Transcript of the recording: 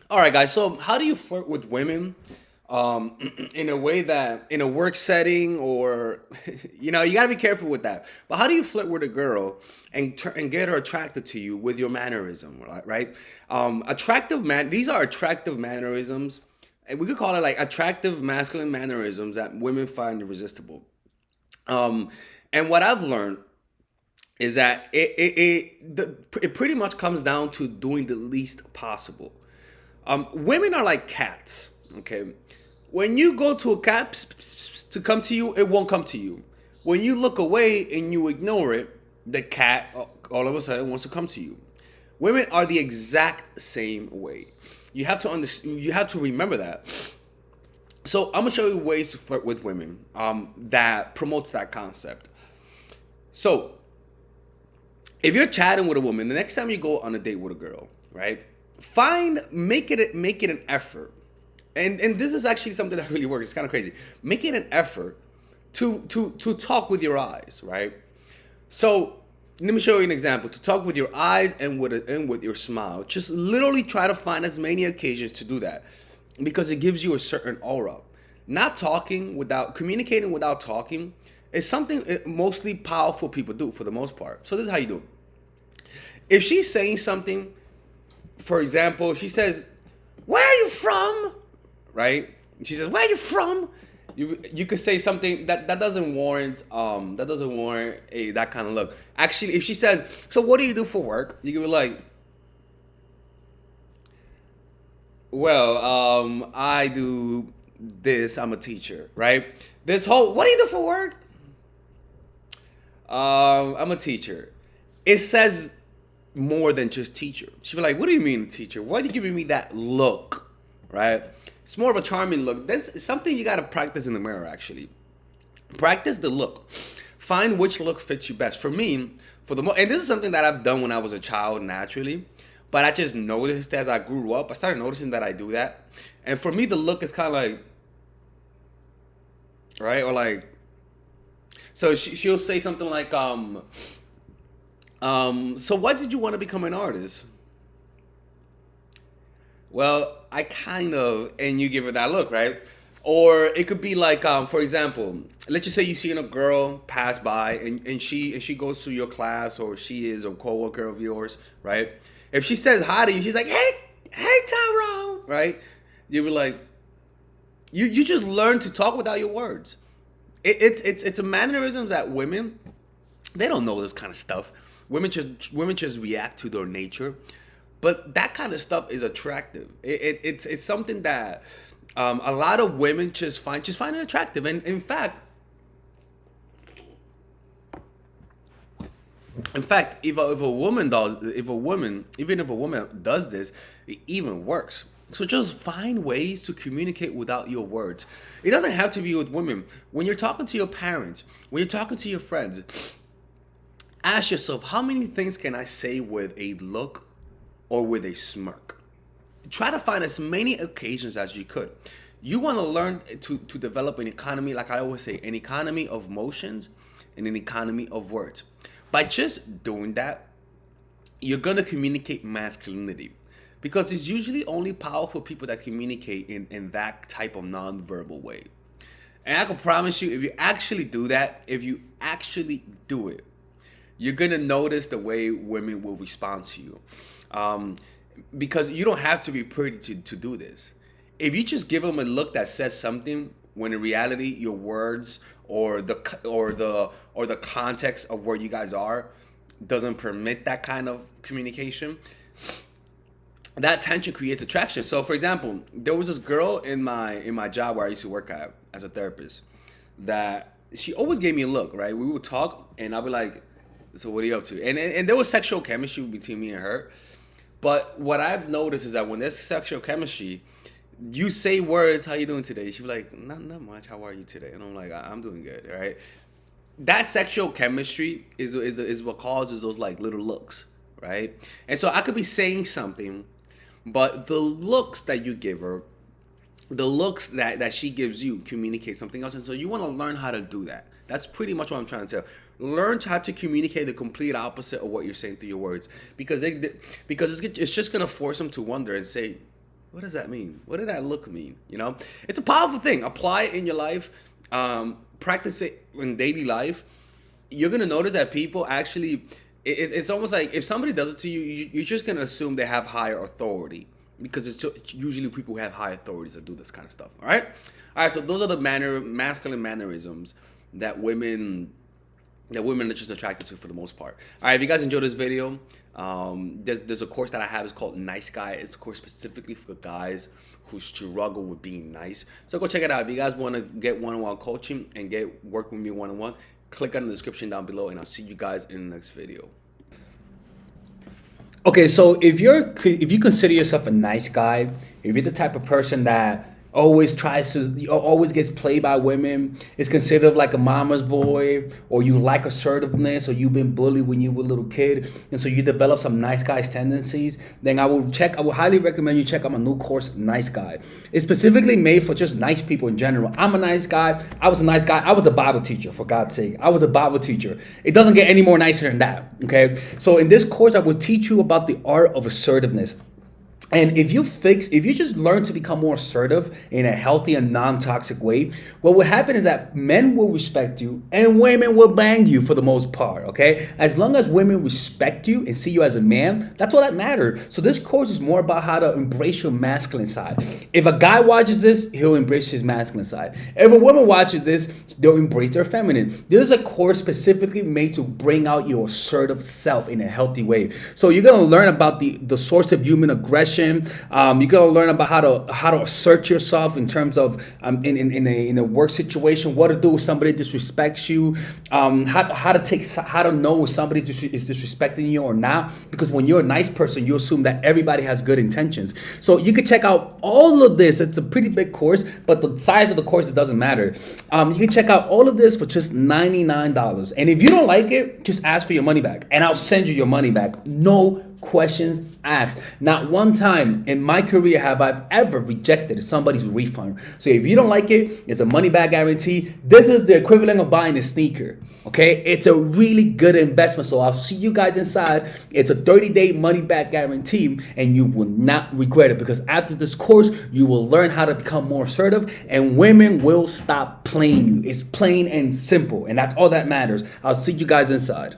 All right, guys. So, how do you flirt with women, in a way that in a work setting, or you got to be careful with that. But how do you flirt with a girl and get her attracted to you with your mannerism, right? Attractive man. These are attractive mannerisms, and we could call it like attractive masculine mannerisms that women find irresistible. Um, and what I've learned is that it pretty much comes down to doing the least possible. Women are like cats. Okay, when you go to a cat to come to you, it won't come to you. When you look away and you ignore it, the cat all of a sudden wants to come to you. Women are the exact same way. You have to understand. You have to remember that. So I'm gonna show you ways to flirt with women that promotes that concept. So if you're chatting with a woman, the next time you go on a date with a girl, right? Make it an effort. And this is actually something that really works. It's kind of crazy. Make it an effort to talk with your eyes, right? So let me show you an example. To talk with your eyes and with your smile. Just literally try to find as many occasions to do that, because it gives you a certain aura. Not talking without communicating without talking is something mostly powerful people do for the most part. So this is how you do it. If she's saying something, for example, she says, "Where are you from?" Right? She says, "Where are you from?" You could say something that doesn't warrant a that kind of look. Actually, if she says, "So what do you do for work?" You could be like, "Well, I do this. I'm a teacher." Right? This whole "What do you do for work?" I'm a teacher. It says more than just teacher. She'd be like, "What do you mean, teacher? Why are you giving me that look?" Right? It's more of a charming look. This is something you gotta practice in the mirror. Actually, practice the look. Find which look fits you best. For me, and this is something that I've done when I was a child naturally, but I just noticed as I grew up. I started noticing that I do that, and for me, the look is kind of like right or like. So she'll say something like, so why did you want to become an artist? Well, I kind of, and you give her that look, right? Or it could be like, for example, let's just say you see a girl pass by, and she goes to your class, or she is a coworker of yours, right? If she says hi to you, she's like, "Hey, Tyrone," right? You be like, you just learn to talk without your words. It's a mannerisms that women, they don't know this kind of stuff. Women just react to their nature, but that kind of stuff is attractive. It's something that a lot of women just find it attractive. And in fact, even if a woman does this, it even works. So just find ways to communicate without your words. It doesn't have to be with women. When you're talking to your parents, when you're talking to your friends, ask yourself, how many things can I say with a look or with a smirk? Try to find as many occasions as you could. You want to learn to develop an economy, like I always say, an economy of motions and an economy of words. By just doing that, you're going to communicate masculinity, because it's usually only powerful people that communicate in that type of nonverbal way. And I can promise you, if you actually do that, if you actually do it, you're gonna notice the way women will respond to you. Um, because you don't have to be pretty to do this. If you just give them a look that says something, when in reality your words or the context of where you guys are doesn't permit that kind of communication, that tension creates attraction. So, for example, there was this girl in my job where I used to work at as a therapist, that she always gave me a look. Right, we would talk, and I'd be like, "So what are you up to?" And there was sexual chemistry between me and her. But what I've noticed is that when there's sexual chemistry, you say words, "How you doing today?" She'd be like, "Not much. How are you today?" And I'm like, "I'm doing good." Right. That sexual chemistry is what causes those like little looks, right? And so I could be saying something, but the looks that you give her, the looks that she gives you, communicate something else. And so you want to learn how to do that. That's pretty much what I'm trying to tell. Learn how to communicate the complete opposite of what you're saying through your words, because it's just gonna force them to wonder and say, what does that mean? What did that look mean? You know, it's a powerful thing. Apply it in your life. Practice it in daily life. You're gonna notice that people actually. It's almost like if somebody does it to you, you're just gonna assume they have higher authority because it's usually people who have high authorities that do this kind of stuff. All right. So those are the masculine mannerisms that women are just attracted to for the most part. All right, if you guys enjoyed this video, there's a course that I have. It's called Nice Guy. It's a course specifically for guys who struggle with being nice. So go check it out. If you guys want to get one-on-one coaching and work with me one-on-one, click on the description down below, and I'll see you guys in the next video. Okay, so if you consider yourself a nice guy, if you're the type of person that always gets played by women, is considered like a mama's boy, or you like assertiveness, or you've been bullied when you were a little kid, and so you develop some nice guy's tendencies, then I would highly recommend you check out my new course, Nice Guy. It's specifically made for just nice people in general. I'm a nice guy. I was a nice guy. I was a Bible teacher, for God's sake. I was a Bible teacher. It doesn't get any more nicer than that, okay? So in this course, I will teach you about the art of assertiveness. And if you just learn to become more assertive in a healthy and non-toxic way, what will happen is that men will respect you and women will bang you for the most part, okay? As long as women respect you and see you as a man, that's all that matters. So this course is more about how to embrace your masculine side. If a guy watches this, he'll embrace his masculine side. If a woman watches this, they'll embrace their feminine. This is a course specifically made to bring out your assertive self in a healthy way. So you're going to learn about the source of human aggression. You're gonna learn about how to assert yourself in terms of in a work situation, what to do if somebody disrespects you, how to know if somebody is disrespecting you or not. Because when you're a nice person, you assume that everybody has good intentions. So you can check out all of this. It's a pretty big course, but the size of the course, it doesn't matter. You can check out all of this for just $99. And if you don't like it, just ask for your money back, and I'll send you your money back. No questions asked. Not one time in my career have I ever rejected somebody's refund. So if you don't like it, it's a money back guarantee. This is the equivalent of buying a sneaker. Okay, it's a really good investment. So I'll see you guys inside. It's a 30-day money back guarantee, and you will not regret it, because after this course, you will learn how to become more assertive, and women will stop playing you. It's plain and simple, and that's all that matters. I'll see you guys inside.